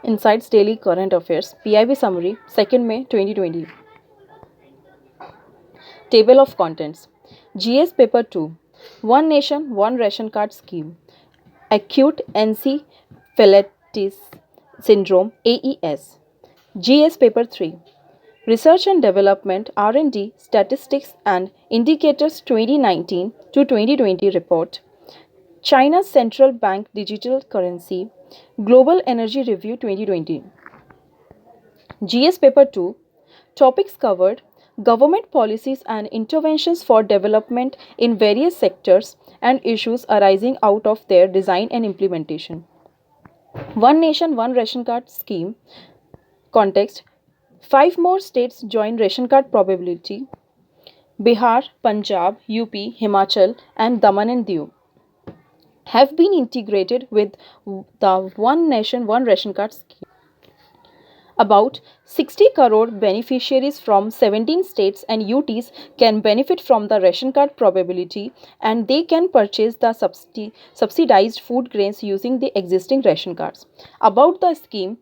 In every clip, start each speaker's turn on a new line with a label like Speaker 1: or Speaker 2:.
Speaker 1: Insights Daily Current Affairs PIB Summary 2nd May 2020. Table of Contents. GS Paper 2. One Nation, One Ration Card Scheme. Acute Encephalitis Syndrome AES. GS Paper 3. Research and Development R&D Statistics and Indicators 2019 to 2020 Report. China's Central Bank Digital Currency. Global Energy Review 2020. GS Paper 2. Topics covered: government policies and interventions for development in various sectors and issues arising out of their design and implementation. One Nation, One Ration Card Scheme. Context: 5 more states join ration card probability: Bihar, Punjab, UP, Himachal, and Daman and Diu have been integrated with the One Nation, One Ration Card Scheme. About 60 crore beneficiaries from 17 states and UTs can benefit from the ration card probability, and they can purchase the subsidized food grains using the existing ration cards. About the scheme,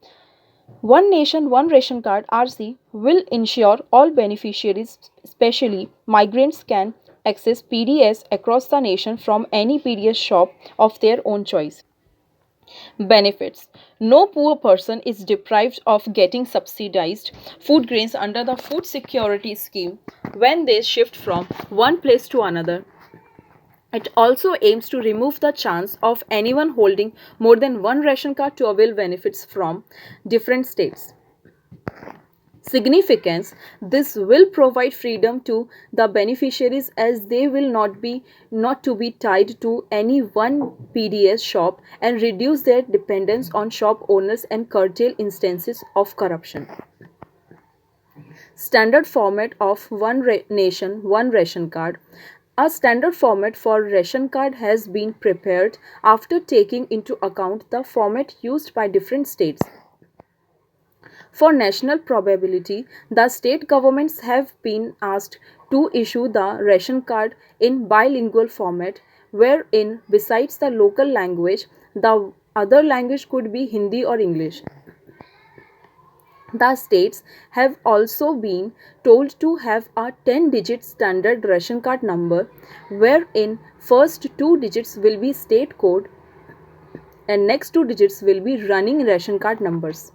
Speaker 1: One Nation, One Ration Card (RC) will ensure all beneficiaries, especially migrants, can access PDS across the nation from any PDS shop of their own choice. Benefits: no poor person is deprived of getting subsidized food grains under the food security scheme when they shift from one place to another. It also aims to remove the chance of anyone holding more than one ration card to avail benefits from different states. Significance: this will provide freedom to the beneficiaries as they will not to be tied to any one PDS shop, and reduce their dependence on shop owners and curtail instances of corruption. Standard format of One Nation, One Ration Card. A standard format for ration card has been prepared after taking into account the format used by different states. For national probability, the state governments have been asked to issue the ration card in bilingual format, wherein besides the local language, the other language could be Hindi or English. The states have also been told to have a 10-digit standard ration card number, wherein first 2 digits will be state code and next 2 digits will be running ration card numbers.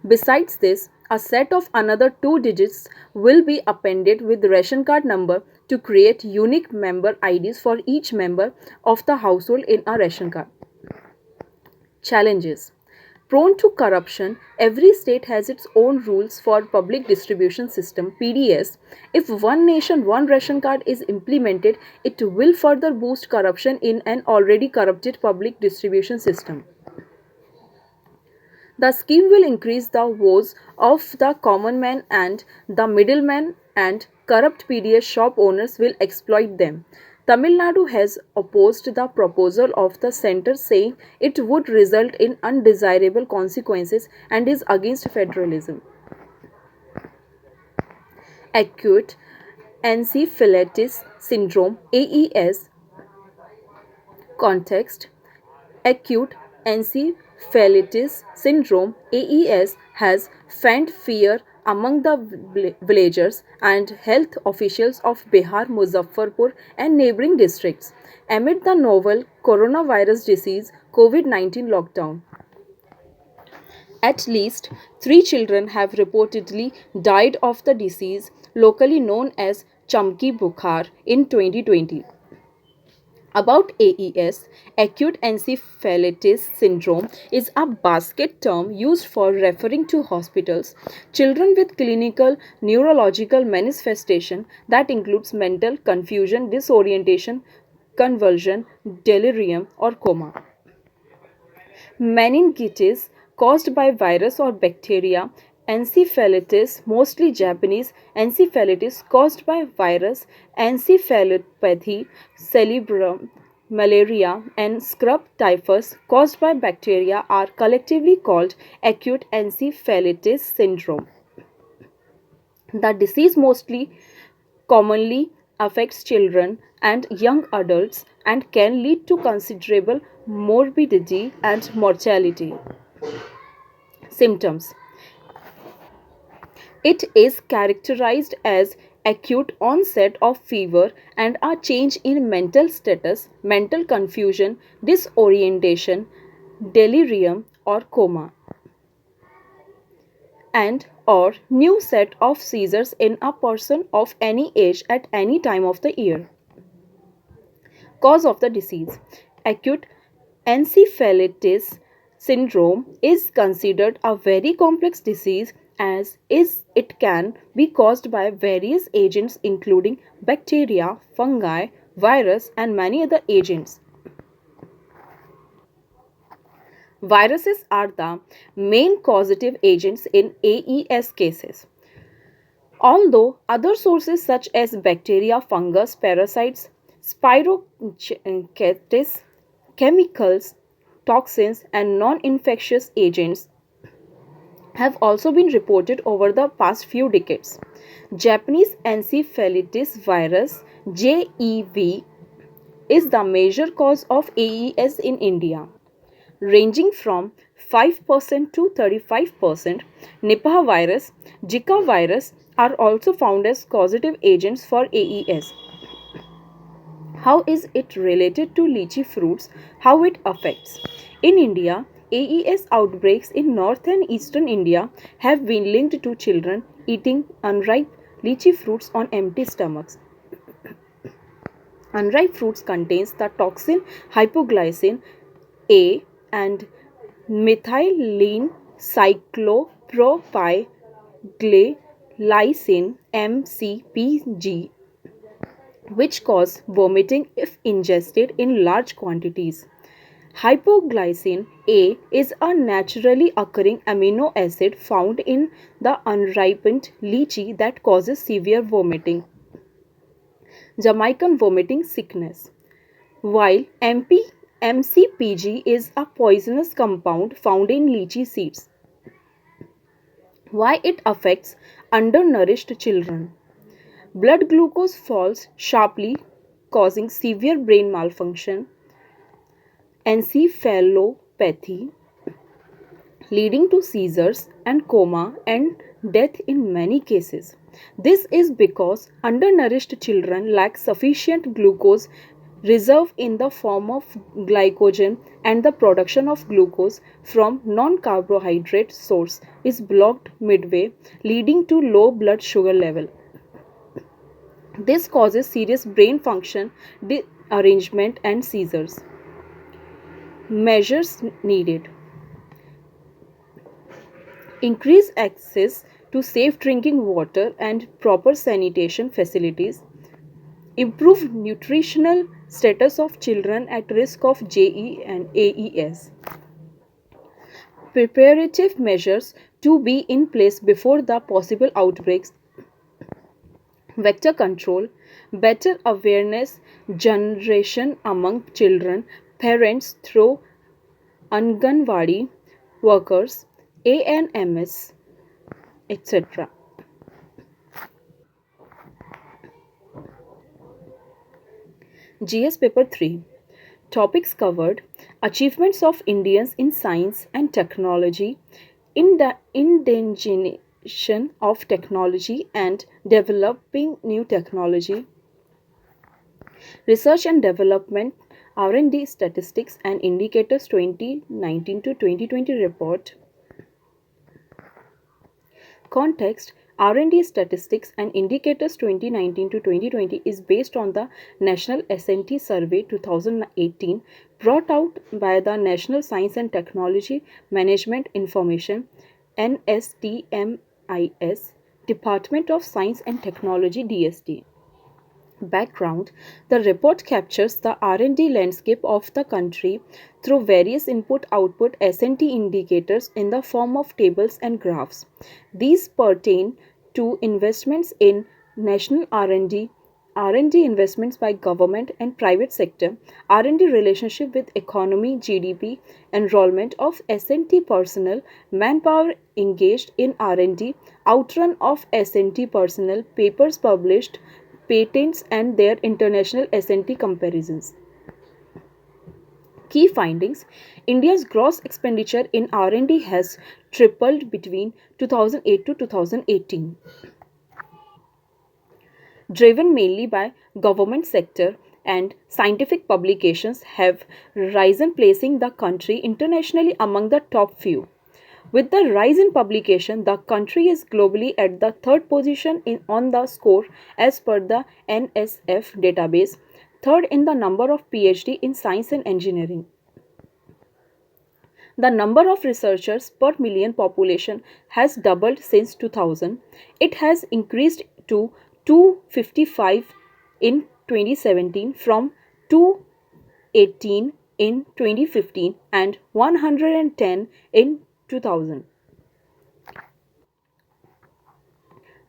Speaker 1: Besides this, a set of another 2 digits will be appended with ration card number to create unique member IDs for each member of the household in a ration card. Challenges: prone to corruption, every state has its own rules for public distribution system (PDS). If One Nation, One Ration Card is implemented, it will further boost corruption in an already corrupted public distribution system. The scheme will increase the woes of the common man and the middleman, and corrupt PDS shop owners will exploit them. Tamil Nadu has opposed the proposal of the centre, saying it would result in undesirable consequences and is against federalism. Acute Encephalitis Syndrome AES. Context: acute encephalitis syndrome (AES) has fanned fear among the villagers and health officials of Bihar, Muzaffarpur, and neighboring districts amid the novel coronavirus disease COVID-19 lockdown. At least 3 children have reportedly died of the disease, locally known as Chamki Bukhar, in 2020. About AES, acute encephalitis syndrome is a basket term used for referring to hospitals children with clinical neurological manifestation that includes mental confusion, disorientation, convulsion, delirium, or coma. Meningitis caused by virus or bacteria. Encephalitis, mostly Japanese. Encephalitis caused by virus. Encephalopathy, cerebrum, malaria, and scrub typhus caused by bacteria are collectively called acute encephalitis syndrome. The disease most commonly affects children and young adults and can lead to considerable morbidity and mortality. Symptoms: it is characterized as acute onset of fever and a change in mental status, mental confusion, disorientation, delirium, or coma, and or new set of seizures in a person of any age at any time of the year. Cause of the disease: acute encephalitis syndrome is considered a very complex disease as is it can be caused by various agents including bacteria, fungi, virus and many other agents. Viruses are the main causative agents in AES cases. Although other sources such as bacteria, fungus, parasites, spirochetes, chemicals, toxins, and non infectious agents have also been reported over the past few decades. Japanese encephalitis virus JEV is the major cause of AES in India, ranging from 5% to 35%. Nipah virus, Zika virus are also found as causative agents for AES. How is it related to lychee fruits? How it affects? In India, AES outbreaks in north and eastern India have been linked to children eating unripe lychee fruits on empty stomachs. Unripe fruits contains the toxin hypoglycin A and methylene cyclopropyglykylation MCPG, which cause vomiting if ingested in large quantities. Hypoglycin A is a naturally occurring amino acid found in the unripened lychee that causes severe vomiting. Jamaican vomiting sickness. While MCPG is a poisonous compound found in lychee seeds. Why it affects undernourished children? Blood glucose falls sharply, causing severe brain malfunction, encephalopathy, leading to seizures and coma and death in many cases. This is because undernourished children lack sufficient glucose reserve in the form of glycogen, and the production of glucose from non-carbohydrate source is blocked midway, leading to low blood sugar level. This causes serious brain function disarrangement and seizures. Measures needed: increase access to safe drinking water and proper sanitation facilities, improve nutritional status of children at risk of JE and AES. Preparative measures to be in place before the possible outbreaks: vector control, better awareness generation among children, parents through Anganwadi workers, ANMS, etc. GS Paper 3. Topics covered: achievements of Indians in science and technology, indigenization of technology and developing new technology, research and development, R&D statistics and indicators 2019 to 2020 report. Context: R&D statistics and indicators 2019 to 2020 is based on the National S&T Survey 2018 brought out by the National Science and Technology Management Information NSTMIS Department of Science and Technology DST. Background: the report captures the R&D landscape of the country through various input-output S&T indicators in the form of tables and graphs. These pertain to investments in national R&D investments by government and private sector, R&D relationship with economy, GDP, enrollment of S&T personnel, manpower engaged in R&D, outrun of S&T personnel, papers published, patents and their international S&T comparisons. Key findings: India's gross expenditure in R&D has tripled between 2008 to 2018, driven mainly by government sector and scientific publications have risen, placing the country internationally among the top few. With the rise in publication, the country is globally at the third position on the score as per the NSF database, third in the number of PhD in science and engineering. The number of researchers per million population has doubled since 2000. It has increased to 255 in 2017 from 218 in 2015 and 110 in 2000.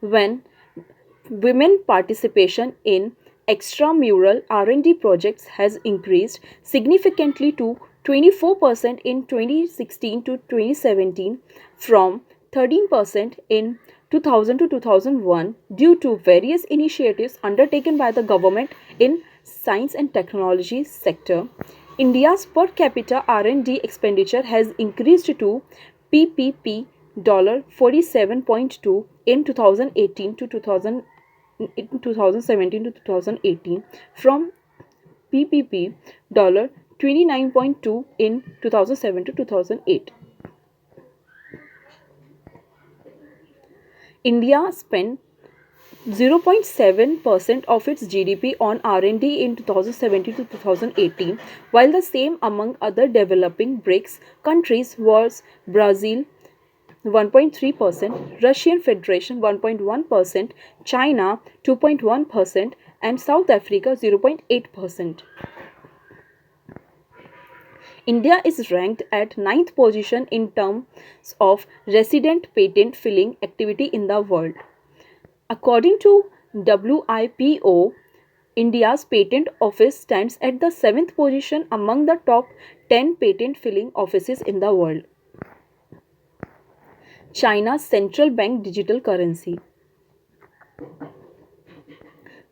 Speaker 1: When women participation in extramural R&D projects has increased significantly to 24% in 2016 to 2017 from 13% in 2000 to 2001 due to various initiatives undertaken by the government in science and technology sector. India's per capita R&D expenditure has increased to PPP $47.2 in 2018 to 2017 to 2018 from PPP $29.2 in 2007 to 2008. India spent 0.7% of its GDP on R&D in 2017 to 2018, while the same among other developing BRICS countries was Brazil 1.3%, Russian Federation 1.1%, China 2.1%, and South Africa 0.8%. India is ranked at ninth position in terms of resident patent filing activity in the world. According to WIPO, India's patent office stands at the 7th position among the top 10 patent filing offices in the world. China's central bank digital currency.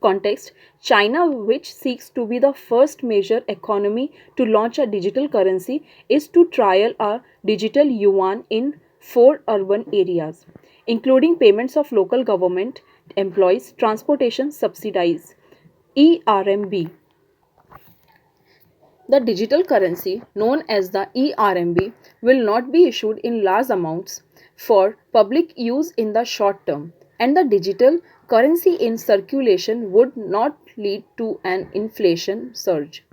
Speaker 1: Context: China, which seeks to be the first major economy to launch a digital currency, is to trial a digital yuan in 4 urban areas, including payments of local government employees, transportation subsidies, ERMB. The digital currency, known as the ERMB, will not be issued in large amounts for public use in the short term, and the digital currency in circulation would not lead to an inflation surge.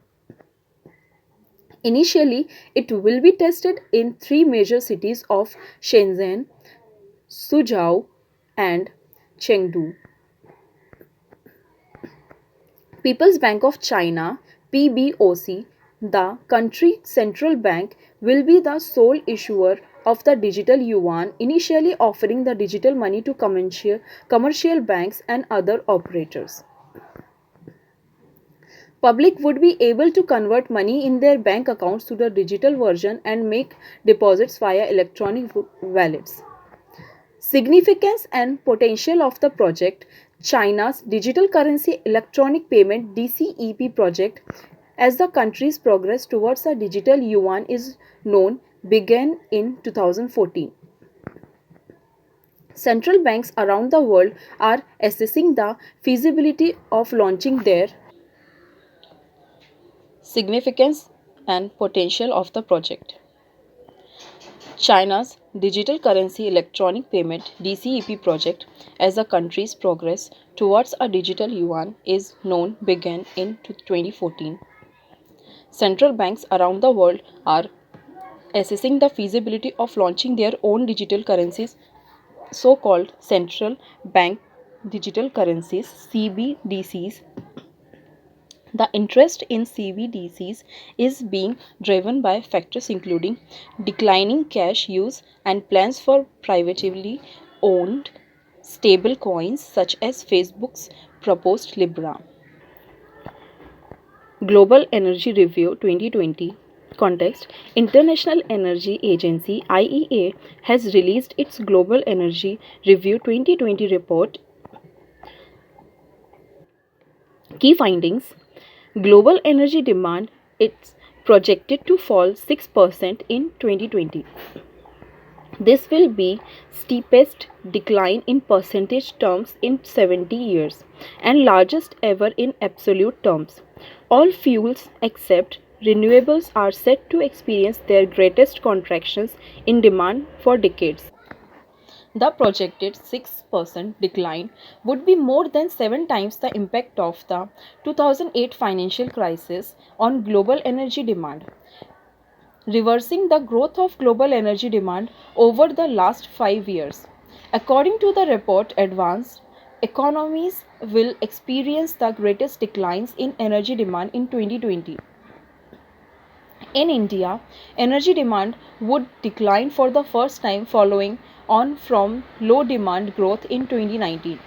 Speaker 1: Initially, it will be tested in 3 major cities of Shenzhen, Suzhou, and Chengdu. People's Bank of China (PBOC), the country's central bank, will be the sole issuer of the digital yuan, initially offering the digital money to commercial banks and other operators. Public would be able to convert money in their bank accounts to the digital version and make deposits via electronic wallets. Significance and potential of the project: China's digital currency electronic payment DCEP project, as the country's progress towards a digital yuan is known, began in 2014. Central banks around the world are assessing the feasibility of launching their significance and potential of the project. China's digital currency electronic payment DCEP project, as the country's progress towards a digital yuan is known, began in 2014. Central banks around the world are assessing the feasibility of launching their own digital currencies, so-called central bank digital currencies (CBDCs). The interest in CBDCs is being driven by factors including declining cash use and plans for privately owned stable coins such as Facebook's proposed Libra. Global Energy Review 2020. Context: International Energy Agency (IEA) has released its Global Energy Review 2020 report Key findings: global energy demand is projected to fall 6% in 2020. This will be steepest decline in percentage terms in 70 years and largest ever in absolute terms. All fuels except renewables are set to experience their greatest contractions in demand for decades. The projected 6% decline would be more than 7 times the impact of the 2008 financial crisis on global energy demand, reversing the growth of global energy demand over the last 5 years. According to the report, advanced economies will experience the greatest declines in energy demand in 2020. In India, energy demand would decline for the first time following on from low demand growth in 2019.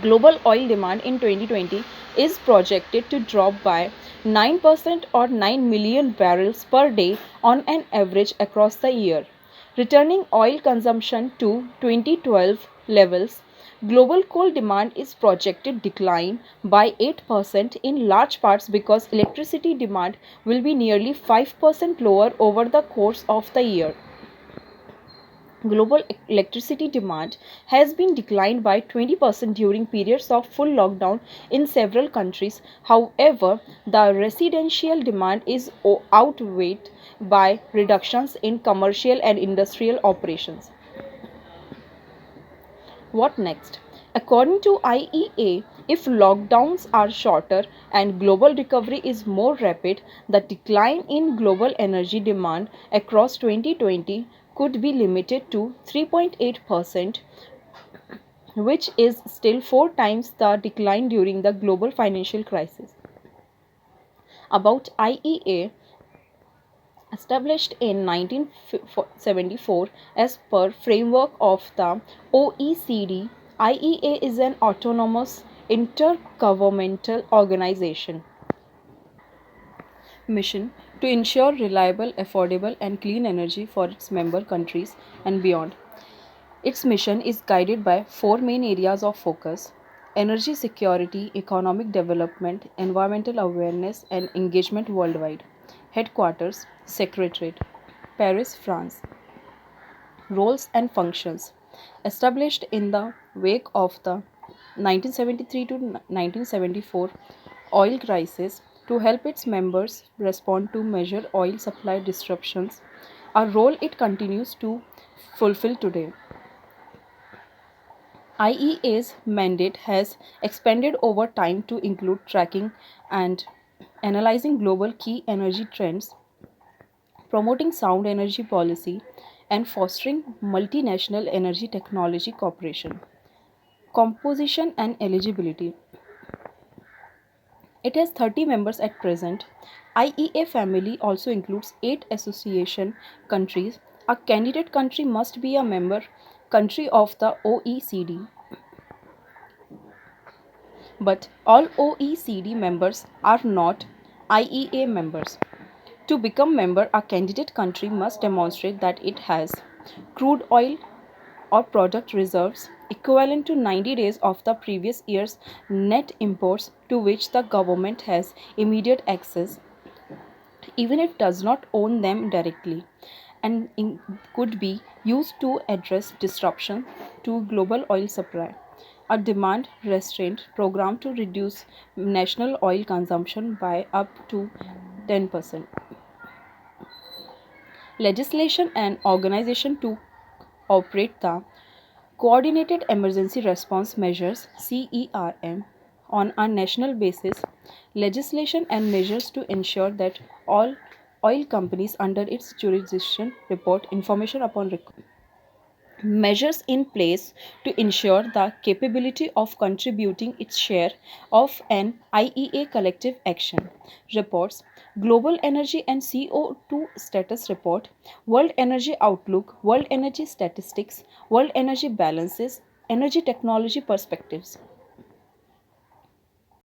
Speaker 1: Global oil demand in 2020 is projected to drop by 9% or 9 million barrels per day on an average across the year, returning oil consumption to 2012 levels. Global coal demand is projected decline by 8% in large parts because electricity demand will be nearly 5% lower over the course of the year. Global electricity demand has been declined by 20% during periods of full lockdown in several countries. However, the residential demand is outweighed by reductions in commercial and industrial operations. What next? According to IEA, if lockdowns are shorter and global recovery is more rapid, the decline in global energy demand across 2020 could be limited to 3.8%, which is still 4 times the decline during the global financial crisis. About IEA, established in 1974 as per framework of the OECD, IEA is an autonomous intergovernmental organization. Mission: to ensure reliable, affordable and clean energy for its member countries and beyond. Its mission is guided by 4 main areas of focus: energy security, economic development, environmental awareness, and engagement worldwide. Headquarters: Secretariat, Paris, France. Roles and functions: established in the wake of the 1973 to 1974 oil crisis to help its members respond to major oil supply disruptions, a role it continues to fulfill today. IEA's mandate has expanded over time to include tracking and analyzing global key energy trends, promoting sound energy policy, and fostering multinational energy technology cooperation. Composition and eligibility: it has 30 members at present. IEA family also includes 8 association countries. A candidate country must be a member country of the OECD, but all OECD members are not IEA members. To become member, a candidate country must demonstrate that it has crude oil or product reserves equivalent to 90 days of the previous year's net imports to which the government has immediate access, even if it does not own them directly, and could be used to address disruption to global oil supply. A demand restraint program to reduce national oil consumption by up to 10%. Legislation and organization to operate the Coordinated Emergency Response Measures (CERM) on a national basis, legislation and measures to ensure that all oil companies under its jurisdiction report information upon request. Measures in place to ensure the capability of contributing its share of an IEA collective action. Reports: Global Energy and CO2 Status Report, World Energy Outlook, World Energy Statistics, World Energy Balances, Energy Technology Perspectives.